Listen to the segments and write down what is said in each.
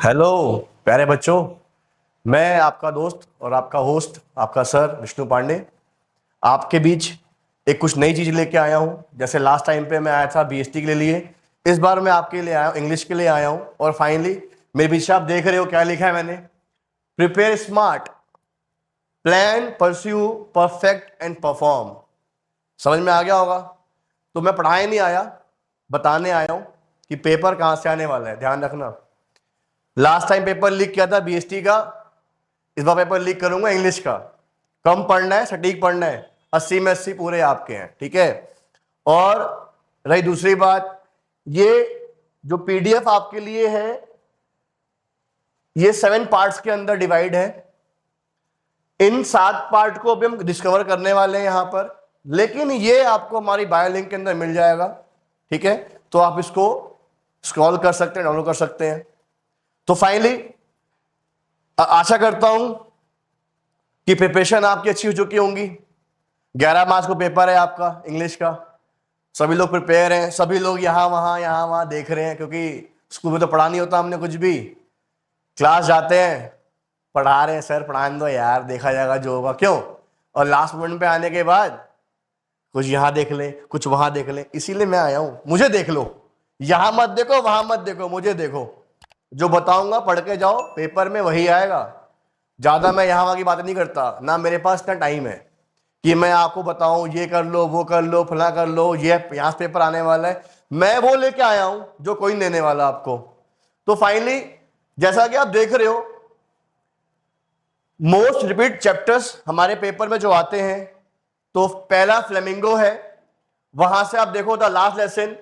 Hello प्यारे बच्चों। मैं आपका दोस्त और आपका होस्ट आपका सर विष्णु पांडे आपके बीच एक कुछ नई चीज़ लेके आया हूँ। जैसे लास्ट टाइम पे मैं आया था बीएसटी के लिए, इस बार मैं आपके लिए आया हूँ, इंग्लिश के लिए आया हूँ। और फाइनली मेरे पीछे आप देख रहे हो क्या लिखा है मैंने, prepare smart, plan, pursue, perfect and perform. समझ में आ गया होगा। तो मैं पढ़ाने नहीं आया, बताने आया हूँ कि पेपर कहाँ से आने वाला है। ध्यान रखना, लास्ट टाइम पेपर लीक किया था बीएसटी का, इस बार पेपर लीक करूंगा इंग्लिश का। कम पढ़ना है, सटीक पढ़ना है, 80 में 80 पूरे आपके हैं, ठीक है। और रही दूसरी बात, ये जो पीडीएफ आपके लिए है ये 7 पार्ट्स के अंदर डिवाइड है। इन 7 पार्ट को अभी हम डिस्कवर करने वाले हैं यहां पर, लेकिन ये आपको हमारी बायो लिंक के अंदर मिल जाएगा, ठीक है। तो आप इसको स्क्रॉल कर सकते हैं, डाउनलोड कर सकते हैं। तो फाइनली आशा करता हूं कि प्रिपरेशन आपकी अच्छी हो चुकी होंगी। 11 मार्च को पेपर है आपका इंग्लिश का, सभी लोग प्रिपेयर हैं, सभी लोग यहाँ वहाँ देख रहे हैं, क्योंकि स्कूल में तो पढ़ा नहीं होता हमने कुछ भी। क्लास जाते हैं, पढ़ा रहे हैं, सर पढ़ाने दो यार, देखा जाएगा जो होगा, क्यों। और लास्ट मोमेंट पे आने के बाद कुछ यहाँ देख लें, कुछ वहां देख लें। इसीलिए मैं आया हूँ, मुझे देख लो, यहाँ मत देखो, वहां मत देखो, मुझे देखो। जो बताऊंगा पढ़ के जाओ, पेपर में वही आएगा। ज्यादा मैं यहाँ वहां की बात नहीं करता, ना मेरे पास इतना टाइम है कि मैं आपको बताऊं ये कर लो, वो कर लो, फला कर लो, ये यहाँ से पेपर आने वाला है। मैं वो लेके आया हूं जो कोई नहीं देने वाला आपको। तो फाइनली जैसा कि आप देख रहे हो, मोस्ट रिपीट चैप्टर्स हमारे पेपर में जो आते हैं, तो पहला फ्लेमिंगो है। वहां से आप देखो द लास्ट लेसन,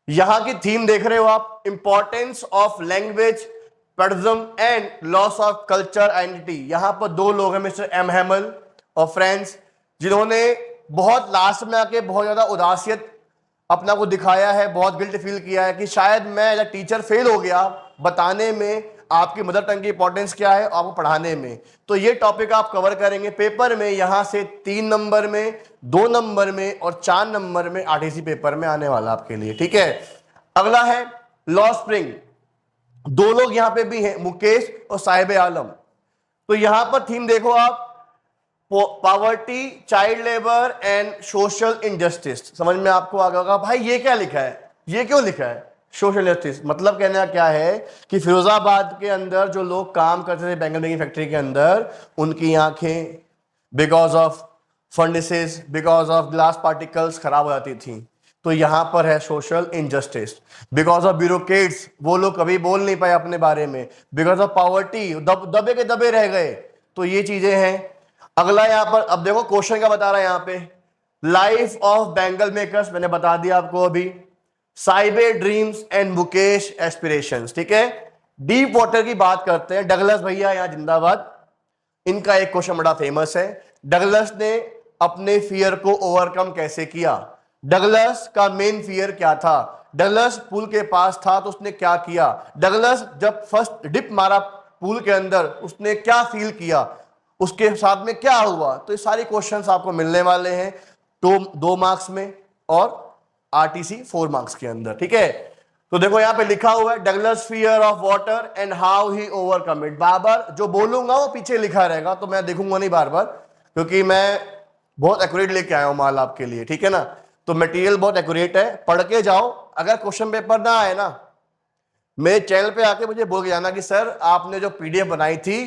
यहां की थीम देख रहे हो आप, इंपॉर्टेंस ऑफ लैंग्वेज, पेडज्म and loss of culture identity. यहां पर 2 लोग हैं, मिस्टर एम हैमल और फ्रेंड्स, जिन्होंने बहुत लास्ट में आके बहुत ज्यादा उदासियत अपना को दिखाया है, बहुत गिल्ट फील किया है कि शायद मैं एज अ टीचर फेल हो गया बताने में आपकी मदर टंग की इंपॉर्टेंस क्या है आपको पढ़ाने में। तो ये टॉपिक आप कवर करेंगे पेपर में, यहां से 3 नंबर में, 2 नंबर में और 4 नंबर में आरटीसी पेपर में आने वाला आपके लिए, ठीक है। अगला है लॉ स्प्रिंग, 2 लोग यहां पे भी हैं, मुकेश और साहिब आलम। तो यहां पर थीम देखो आप, poverty, child labour and social injustice. समझ में आपको आ गया होगा भाई ये क्या लिखा है, ये क्यों लिखा है सोशल जस्टिस। मतलब कहने का क्या है कि फिरोजाबाद के अंदर जो लोग काम करते थे बैंगन बेकिंग फैक्ट्री के अंदर, उनकी आंखें because of furnaces, because of glass particles खराब हो जाती थी। तो यहां पर है social injustice. Because of bureaucrats, वो लोग कभी बोल नहीं पाए अपने बारे में। बिकॉज ऑफ पॉवर्टी, दबे के दबे रह गए। तो ये चीजें हैं। अगला यहां पर अब देखो क्वेश्चन क्या बता रहा है यहां पे, लाइफ ऑफ बैंगल मेकर्स, मैंने बता दिया आपको अभी, साइबे ड्रीम्स एंड मुकेश एस्पिरेशंस, ठीक है। डीप वाटर की बात करते हैं, डगलस भैया यहां जिंदाबाद। इनका एक क्वेश्चन बड़ा फेमस है, डगलस ने अपने फियर को ओवरकम कैसे किया। डगलस का मेन फियर क्या था, डगलस पूल के पास था तो उसने क्या किया, डगलस जब फर्स्ट डिप मारा पूल के अंदर उसने क्या फील किया, उसके साथ में क्या हुआ। तो ये सारे क्वेश्चंस आपको मिलने वाले हैं तो 2 मार्क्स में और आरटीसी 4 मार्क्स के अंदर, ठीक है। तो देखो यहां पे लिखा हुआ है Douglas fear of water and how he overcome it. बार बार जो बोलूंगा वो पीछे लिखा रहेगा, तो मैं देखूंगा नहीं बार बार, क्योंकि मैं बहुत एक्यूरेट लेके आया हूं माल आपके लिए, ठीक है ना। तो मटेरियल बहुत एक्यूरेट है, पढ़ के जाओ। अगर क्वेश्चन पेपर ना आए ना, मेरे चैनल पे आके मुझे बोल के जाना कि सर आपने जो पीडीएफ बनाई थी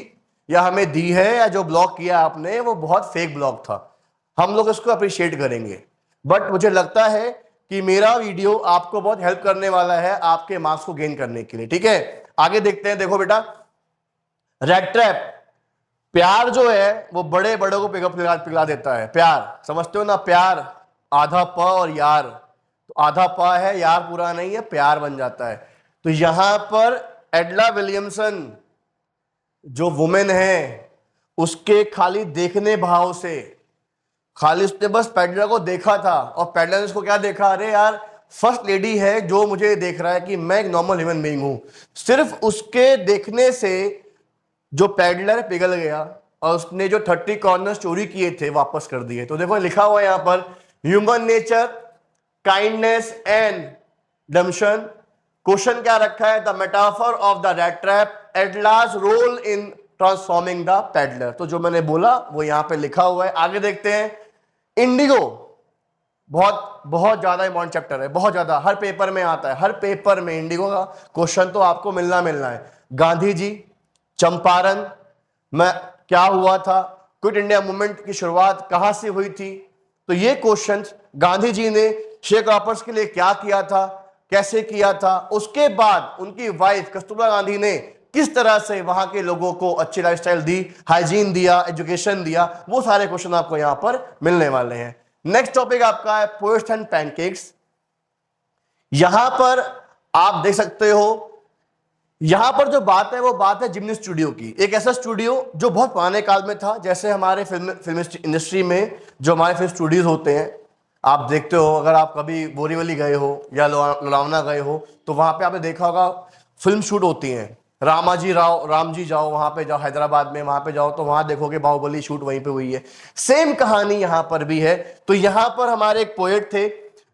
या हमें दी है या जो ब्लॉग किया आपने वो बहुत फेक ब्लॉग था, हम लोग इसको अप्रिशिएट करेंगे। बट मुझे लगता है कि मेरा वीडियो आपको बहुत हेल्प करने वाला है आपके मार्क्स को गेन करने के लिए, ठीक है। आगे देखते हैं। देखो बेटा, रेड ट्रैप, प्यार जो है वो बड़े बड़ों को पिघला देता है। प्यार समझते हो ना, प्यार आधा प और यार, तो आधा प है, यार पूरा नहीं है, प्यार बन जाता है। तो यहां पर एडला विलियमसन जो वुमेन है, उसके खाली देखने भाव से, खाली उसने बस पेडलर को देखा था और पेडलर ने उसको क्या देखा, अरे यार फर्स्ट लेडी है जो मुझे देख रहा है कि मैं एक नॉर्मल ह्यूमन बीइंग हूं। सिर्फ उसके देखने से जो पेडलर पिघल गया और उसने जो 30 कॉर्नर्स चोरी किए थे वापस कर दिए। तो देखो लिखा हुआ है यहां पर, human nature, kindness and redemption, question क्या रखा है? The metaphor of the rat trap at last role in transforming the peddler. तो जो मैंने बोला वो यहां पे लिखा हुआ है। आगे देखते हैं। इंडिगो बहुत बहुत ज्यादा इंपॉर्टेंट चैप्टर है, बहुत ज्यादा, हर पेपर में आता है, हर पेपर में इंडिगो का क्वेश्चन तो आपको मिलना है। गांधी जी, चंपारण में क्या हुआ था, क्विट इंडिया मूवमेंट की शुरुआत कहां से हुई थी, तो ये क्वेश्चन, गांधी जी ने शेयर क्रॉपर्स के लिए क्या किया था, कैसे किया था, उसके बाद उनकी वाइफ कस्तूरबा गांधी ने किस तरह से वहां के लोगों को अच्छी लाइफस्टाइल दी, हाइजीन दिया, एजुकेशन दिया, वो सारे क्वेश्चन आपको यहां पर मिलने वाले हैं। नेक्स्ट टॉपिक आपका है पोएट्स एंड पैनकेक्स। यहां पर आप देख सकते हो, यहां पर जो बात है वो बात है जिम्नी स्टूडियो की। एक ऐसा स्टूडियो जो बहुत पुराने काल में था, जैसे हमारे फिल्म इंडस्ट्री में जो हमारे फिल्म स्टूडियोज होते हैं, आप देखते हो, अगर आप कभी बोरीवली गए हो या लोनावला गए हो तो वहां पे आपने देखा होगा फिल्म शूट होती हैं। राम जी जाओ, वहां पे जाओ, हैदराबाद में वहां पे जाओ तो वहां देखोगे बाहुबली शूट वहीं पे हुई है। सेम कहानी यहां पर भी है। तो यहां पर हमारे एक पोएट थे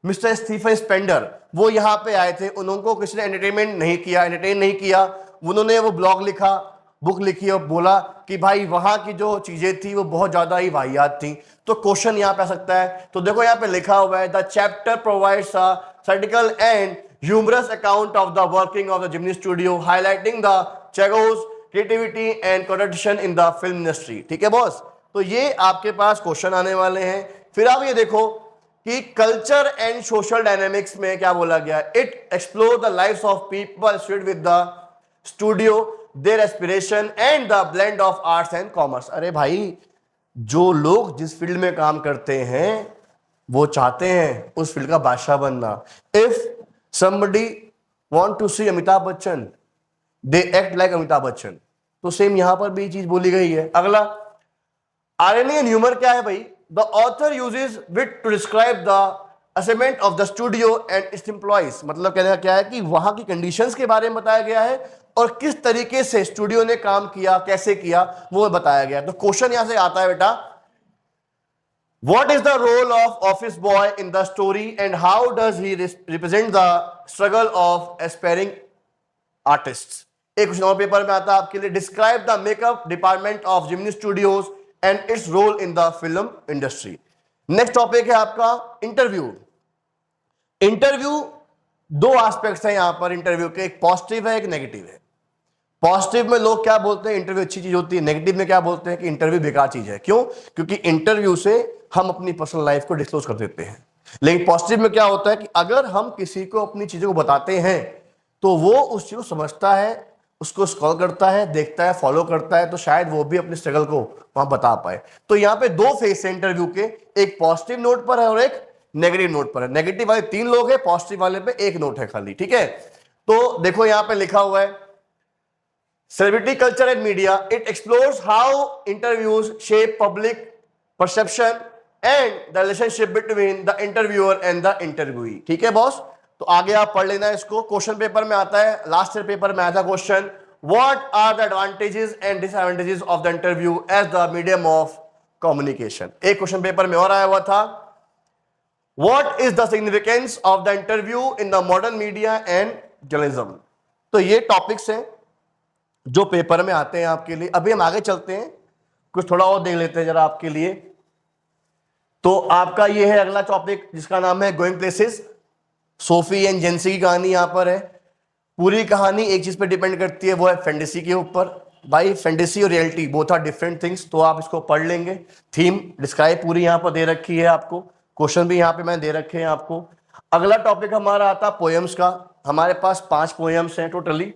मिस्टर स्टीफन स्पेंडर, वो यहां पे आए थे। उनको किसी ने एंटरटेन नहीं किया, उन्होंने वो ब्लॉग लिखा, बुक लिखी और बोला कि भाई वहां की जो चीजें थी वो बहुत ज्यादा ही वाहियात थी। तो क्वेश्चन यहां पे आ सकता है। तो देखो यहां पे लिखा हुआ है, the chapter provides a satirical and humorous account of the working of the Jimny Studio, highlighting the Chegov's creativity and contribution in the film industry। ठीक है बॉस, तो ये आपके पास क्वेश्चन आने वाले हैं। फिर आप ये देखो कि कल्चर एंड सोशल डायनेमिक्स में क्या बोला गया, it explore the lives of people with the studio, their aspiration and the blend of arts and commerce. अरे भाई, जो लोग जिस फील्ड में काम करते हैं वो चाहते हैं उस फील्ड का बादशाह बनना। If somebody want to see Amitabh Bachchan, they act like Amitabh Bachchan. तो सेम यहां पर भी चीज बोली गई है। अगला, irony and humor क्या है भाई? The author uses wit to describe the assignment of the studio and its employees। मतलब कहने का क्या है कि वहां की कंडीशंस के बारे में बताया गया है और किस तरीके से स्टूडियो ने काम किया, कैसे किया, वो बताया गया। तो क्वेश्चन यहां से आता है बेटा, what is the role of office boy in the story and how does he represent the struggle of aspiring artists। एक क्वेश्चन और पेपर में आता है आपके लिए, describe the makeup department of जिम्नी studios and its role in the film industry. Next topic है आपका इंटरव्यू। इंटरव्यू दो एस्पेक्ट्स हैं यहां पर इंटरव्यू के, एक पॉजिटिव है, एक नेगेटिव है। पॉजिटिव में लोग क्या बोलते हैं, इंटरव्यू अच्छी चीज होती है। नेगेटिव में क्या बोलते हैं कि इंटरव्यू बेकार चीज है। क्यों? क्योंकि इंटरव्यू से हम अपनी पर्सनल लाइफ को डिस्क्लोज कर देते हैं। लेकिन पॉजिटिव में क्या होता है कि अगर हम किसी को अपनी चीजों को बताते हैं तो वो उस चीज को समझता है, उसको स्क्रॉल करता है, देखता है, फॉलो करता है, तो शायद वो भी अपने स्ट्रगल को वहां बता पाए। तो यहां पे दो फेस है इंटरव्यू के, एक पॉजिटिव नोट पर है और एक नेगेटिव नोट पर है। नेगेटिव वाले 3 लोग हैं, पॉजिटिव वाले पे 1 नोट है खाली। ठीक है, तो देखो यहां पे लिखा हुआ है, celebrity culture and media, it explores how interviews shape public perception and the relationship between the interviewer and the interviewee। ठीक है बॉस, तो आगे आप पढ़ लेना इसको। क्वेश्चन पेपर में आता है, लास्ट ईयर पेपर में आया था question, what are the advantages and disadvantages of the interview as the medium of communication. एक क्वेश्चन पेपर में और आया हुआ था, what is the significance of the interview in the modern media and journalism. तो ये टॉपिक्स हैं जो पेपर में आते हैं आपके लिए। अभी हम आगे चलते हैं, कुछ थोड़ा और देख लेते हैं जरा आपके लिए। तो आपका ये है अगला टॉपिक जिसका नाम है गोइंग प्लेसेस। सोफी एंड जेंसी की कहानी यहां पर है। पूरी कहानी एक चीज पे डिपेंड करती है, वो है फैंटेसी के ऊपर। भाई फैंटेसी और reality both are different things, तो आप इसको पढ़ लेंगे। थीम डिस्क्राइब पूरी यहां पर दे रखी है आपको, क्वेश्चन भी यहां पे मैंने दे रखे हैं आपको। अगला टॉपिक हमारा आता है पोएम्स का। हमारे पास 5 पोएम्स हैं टोटली,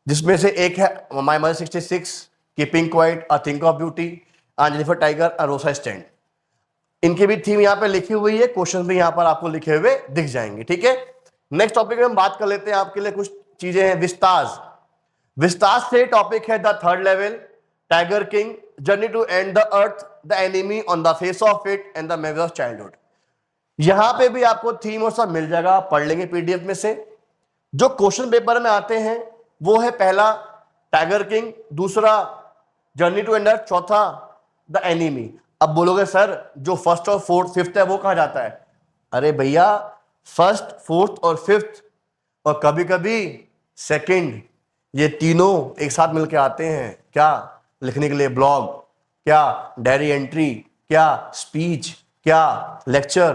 जिसमें से एक है my mother 66, keeping quiet, a thing of beauty, Jennifer tiger, a roadside stand. इनकी भी थीम यहाँ पे लिखी हुई है, क्वेश्चन भी यहाँ पर आपको लिखे हुए दिख जाएंगे। ठीक है, नेक्स्ट टॉपिक में हम बात कर लेते हैं आपके लिए कुछ चीजें हैं। विस्ताज, विस्ताज से टॉपिक है the third level, tiger king, journey to end the earth, the enemy on the face of it and the memory of childhood. यहां पे भी आपको थीम और सब मिल जाएगा, पढ़ लेंगे पीडीएफ में से। जो क्वेश्चन पेपर में आते हैं वो है पहला टाइगर किंग, दूसरा जर्नी टू एंड अर्थ, चौथा द एनिमी। अब बोलोगे सर जो फर्स्ट और फिफ्थ है वो कहां जाता है? अरे भैया, फर्स्ट, फोर्थ और फिफ्थ और कभी कभी सेकंड, ये तीनों एक साथ मिलके आते हैं क्या लिखने के लिए, ब्लॉग, क्या डायरी एंट्री, क्या स्पीच, क्या लेक्चर।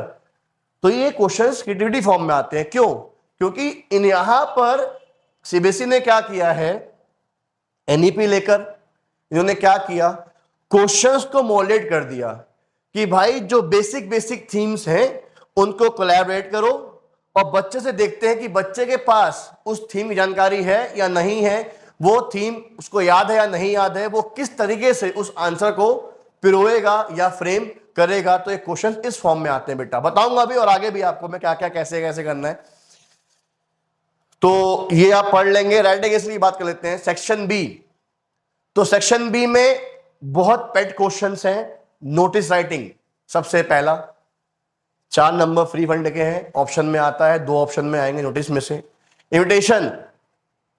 तो ये क्वेश्चंस क्रिएटिविटी फॉर्म में आते हैं। क्यों? क्योंकि इन यहां पर सीबीएसई ने क्या किया है, एनईपी लेकर इन्होंने क्या किया, क्वेश्चंस को मॉडरेट कर दिया कि भाई जो बेसिक बेसिक थीम्स हैं उनको कोलैबोरेट करो, और बच्चे से देखते हैं कि बच्चे के पास उस थीम की जानकारी है या नहीं है, वो थीम उसको याद है या नहीं याद है, वो किस तरीके से उस आंसर को पिरोएगा या फ्रेम करेगा। तो ये क्वेश्चन इस फॉर्म में आते हैं बेटा, बताऊंगा अभी और आगे भी आपको मैं क्या क्या कैसे कैसे करना है, तो ये आप पढ़ लेंगे। राइटिंग इसलिए बात कर लेते हैं। सेक्शन बी, तो सेक्शन बी में बहुत पेट क्वेश्चंस हैं। नोटिस राइटिंग सबसे पहला, 4 नंबर फ्री फंड के हैं, ऑप्शन में आता है, 2 ऑप्शन में आएंगे नोटिस में से। इन्विटेशन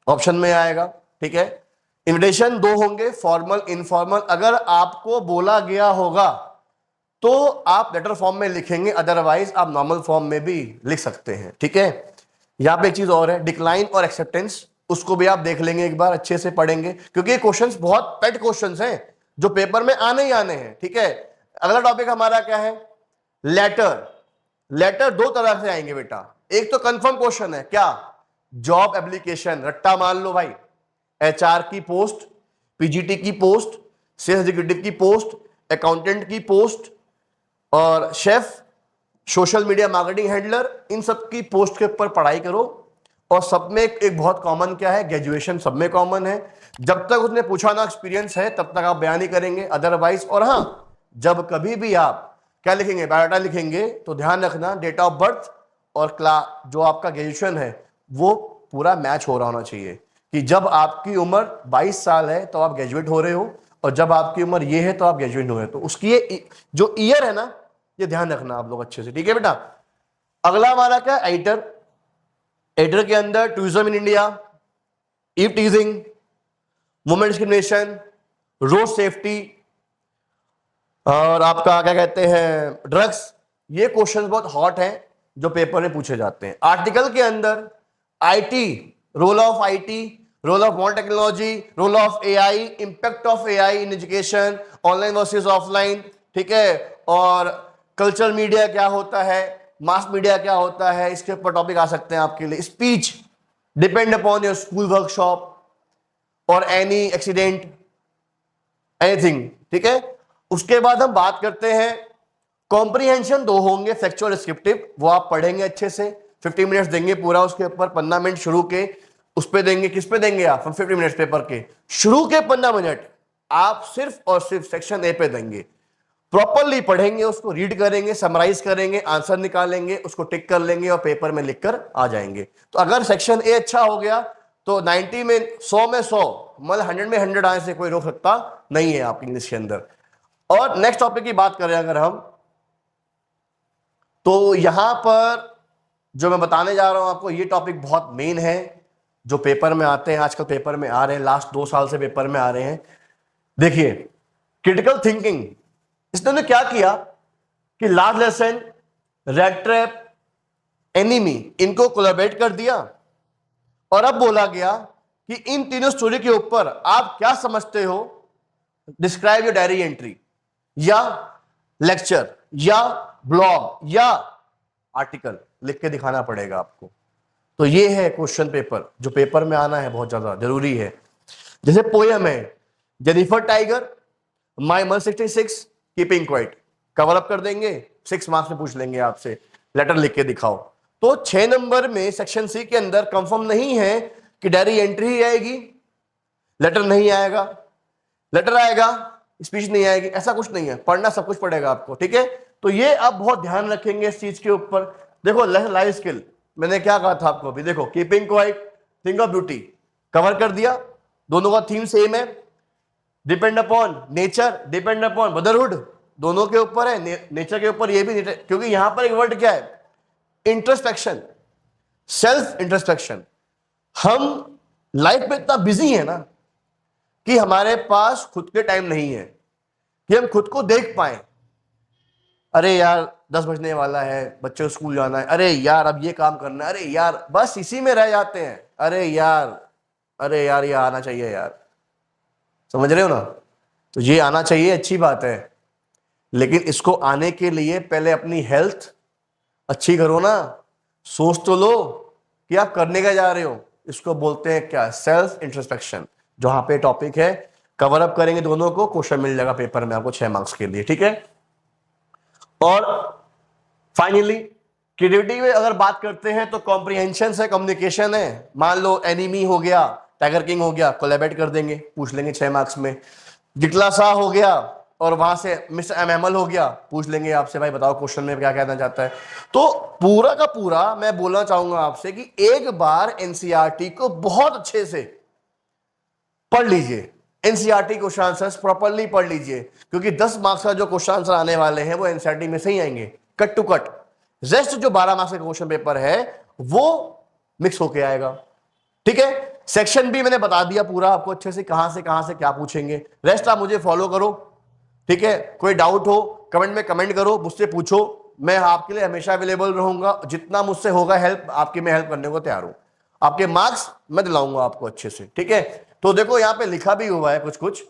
ऑप्शन में आएगा, ठीक है। इन्विटेशन 2 होंगे, फॉर्मल इनफॉर्मल। अगर आपको बोला गया होगा तो आप लेटर फॉर्म में लिखेंगे, अदरवाइज आप नॉर्मल फॉर्म में भी लिख सकते हैं, ठीक है। यहां पे एक चीज और है, डिक्लाइन और एक्सेप्टेंस, उसको भी आप देख लेंगे, एक बार अच्छे से पढ़ेंगे, क्योंकि ये क्वेश्चंस बहुत पेट क्वेश्चंस हैं जो पेपर में आने ही आने हैं, ठीक है। अगला टॉपिक हमारा क्या है, लेटर। लेटर 2 तरह से आएंगे बेटा, एक तो कंफर्म क्वेश्चन है, क्या, जॉब एप्लीकेशन, रट्टा मान लो भाई, एचआर की पोस्ट, पीजीटी की पोस्ट, सेल्स एग्जीक्यूटिव की पोस्ट, अकाउंटेंट की पोस्ट, और chef, social media marketing handler, इन सब की पोस्ट के ऊपर पढ़ाई करो। और सब में एक बहुत कॉमन क्या है, ग्रेजुएशन सब में कॉमन है। जब तक उसने पूछा ना एक्सपीरियंस है तब तक आप बयान ही करेंगे, अदरवाइज। और हाँ, जब कभी भी आप क्या लिखेंगे, बायोडाटा लिखेंगे, तो ध्यान रखना डेट ऑफ बर्थ और क्लास जो आपका ग्रेजुएशन है वो पूरा मैच हो रहा होना चाहिए, कि जब आपकी उम्र 22 साल है तो आप ग्रेजुएट हो रहे हो, और जब आपकी उम्र ये है तो आप ग्रेजुएट हो रहे हो। तो उसकी ये जो ईयर है ना, ये ध्यान रखना आप लोग अच्छे से, ठीक है बेटा। अगला हमारा क्या, एडिटर। एडिटर के अंदर tourism in India, eve teasing, women discrimination, road safety, और आपका क्या कहते हैं, ड्रग्स। ये क्वेश्चंस बहुत हॉट हैं जो पेपर में पूछे जाते हैं। आर्टिकल के अंदर IT, role of IT, role of modern technology, role of AI, impact of AI in education, online versus offline, ठीक है। और कल्चरल मीडिया क्या होता है, मास मीडिया क्या होता है, इसके ऊपर टॉपिक आ सकते हैं आपके लिए। Speech, depend upon your school workshop और एनी एक्सीडेंट, एनीथिंग, ठीक है। उसके बाद हम बात करते हैं कॉम्प्रीहेंशन, 2 होंगे, फैक्चुअल डिस्क्रिप्टिव, वो आप पढ़ेंगे अच्छे से, 50 मिनट्स देंगे पूरा उसके ऊपर, 15 मिनट शुरू के उस पे देंगे, किस पे देंगे आप, 50 मिनट्स पेपर के शुरू के 15 मिनट आप सिर्फ और सिर्फ सेक्शन ए पे देंगे। प्रॉपरली पढ़ेंगे, उसको रीड करेंगे, समराइज करेंगे, आंसर निकालेंगे, उसको टिक कर लेंगे और पेपर में लिखकर आ जाएंगे। तो अगर सेक्शन ए अच्छा हो गया तो 90 में 100 में 100, मतलब 100 में 100 आने से कोई रोक सकता नहीं है आपकी इंग्लिश के अंदर। और नेक्स्ट टॉपिक की बात करें अगर हम, तो यहां पर जो मैं बताने जा रहा हूं आपको, ये टॉपिक बहुत मेन है जो पेपर में आते हैं, आजकल पेपर में आ रहे हैं, लास्ट 2 साल से पेपर में आ रहे हैं। देखिए, क्रिटिकल थिंकिंग, इसने क्या किया कि last lesson, red trap, enemy, इनको कोलैबोरेट कर दिया, और अब बोला गया कि इन तीनों स्टोरी के ऊपर आप क्या समझते हो, डिस्क्राइब योर डायरी एंट्री या लेक्चर या ब्लॉग या आर्टिकल लिख के दिखाना पड़ेगा आपको। तो ये है क्वेश्चन पेपर जो पेपर में आना है, बहुत ज्यादा जरूरी है। जैसे पोयम है, जेनिफर टाइगर, माई मन 66, कीपिंग क्वाइट, कवर अप कर देंगे, 6 मार्क्स में पूछ लेंगे आपसे, लेटर लिख के दिखाओ। तो 6 नंबर में सेक्शन सी के अंदर कंफर्म नहीं है कि डायरी एंट्री ही आएगी, लेटर नहीं आएगा, लेटर आएगा, स्पीच नहीं आएगी, ऐसा कुछ नहीं है, पढ़ना सब कुछ पड़ेगा आपको, ठीक है। तो ये आप बहुत ध्यान रखेंगे इस चीज के ऊपर। देखो, लाइफ स्किल मैंने क्या कहा था आपको अभी, देखो, keeping quiet, think of beauty, cover कर दिया, दोनों का थीम सेम है। Depend upon nature, depend upon motherhood, दोनों के ऊपर है, नेचर के ऊपर ये भी, क्योंकि यहां पर एक वर्ड क्या है, इंट्रोस्पेक्शन, सेल्फ इंट्रोस्पेक्शन। हम लाइफ में इतना बिजी है ना कि हमारे पास खुद के टाइम नहीं है कि हम खुद को देख पाए, अरे यार 10 बजने वाला है, बच्चों को स्कूल जाना है, अरे यार अब ये काम करना है, अरे यार, बस इसी में रह जाते हैं। अरे यार, अरे यार ये आना चाहिए यार, समझ रहे हो ना? तो ये आना चाहिए, अच्छी बात है, लेकिन इसको आने के लिए पहले अपनी हेल्थ अच्छी करो ना। सोच तो लो कि आप करने का जा रहे हो। इसको बोलते हैं क्या? Self introspection. जहां पे टॉपिक है, कवर अप करेंगे दोनों को, क्वेश्चन मिल जाएगा पेपर में आपको 6 मार्क्स के लिए, ठीक है। और फाइनली क्रिएटिविटी में अगर बात करते हैं तो कॉम्प्रिहेंशन है, कम्युनिकेशन है। मान लो एनिमी हो गया, टाइगर किंग हो गया, कोलैबोरेट कर देंगे, पूछ लेंगे 6 मार्क्स में। जितला सा हो गया और वहां से मिस्टर एमएमएल हो गया, पूछ लेंगे आपसे, भाई बताओ क्वेश्चन में क्या कहना चाहता है। तो पूरा का पूरा मैं बोलना चाहूंगा आपसे कि एक बार एनसीईआरटी को बहुत अच्छे से पढ़ लीजिए। एनसीईआरटी क्वेश्चन आंसर्स प्रॉपर्ली पढ़ लीजिए, क्योंकि 10 मार्क्स का जो क्वेश्चन आंसर आने वाले हैं वो एनसीईआरटी में से ही आएंगे, कट टू कट। रेस्ट जो 12 मार्क्स का क्वेश्चन पेपर है वो मिक्स होके आएगा, ठीक है। सेक्शन भी मैंने बता दिया पूरा आपको अच्छे से कहां से क्या पूछेंगे। रेस्ट आप मुझे फॉलो करो, ठीक है। कोई डाउट हो कमेंट में कमेंट करो, मुझसे पूछो, मैं आपके लिए हमेशा अवेलेबल रहूंगा। जितना मुझसे होगा हेल्प आपकी, मैं हेल्प करने को तैयार हूं। आपके मार्क्स मैं दिलाऊंगा आपको अच्छे से, ठीक है। तो देखो यहां पे लिखा भी हुआ है कुछ कुछ।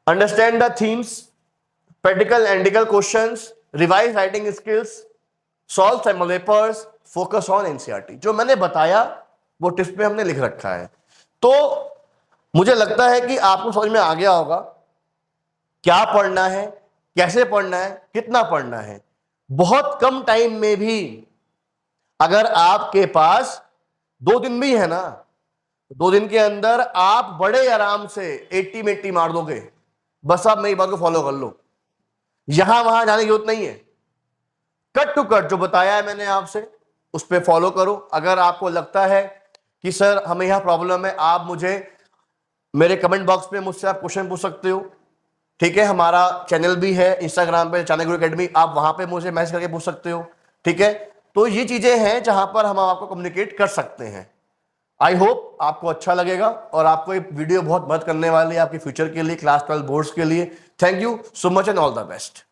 Understand the themes, practical analytical questions, revise writing skills, solve sample papers, focus on NCERT. जो मैंने बताया वो टिप्स में हमने लिख रखा है। तो मुझे लगता है कि आपको समझ में आ गया होगा क्या पढ़ना है, कैसे पढ़ना है, कितना पढ़ना है। बहुत कम टाइम में भी अगर आपके पास 2 दिन भी है ना, 2 दिन के अंदर आप बड़े आराम से 80 में 80 मार दोगे। बस आप मेरी बात को फॉलो कर लो, यहां वहां जाने की जरूरत नहीं है। कट टू कट जो बताया है मैंने आपसे उस पर फॉलो करो। अगर आपको लगता है कि सर हमें यहां प्रॉब्लम है, आप मुझे मेरे कमेंट बॉक्स में मुझसे आप क्वेश्चन पूछ सकते हो, ठीक है। हमारा चैनल भी है इंस्टाग्राम पे, चाणक्य गुरु एकेडमी, आप वहां पे मुझे मैसेज करके पूछ सकते हो, ठीक है। तो ये चीजें हैं जहां पर हम आपको कम्युनिकेट कर सकते हैं। आई होप आपको अच्छा लगेगा और आपको ये वीडियो बहुत मदद करने वाली है आपके फ्यूचर के लिए, क्लास 12 बोर्ड्स के लिए। Thank you so much and all the best.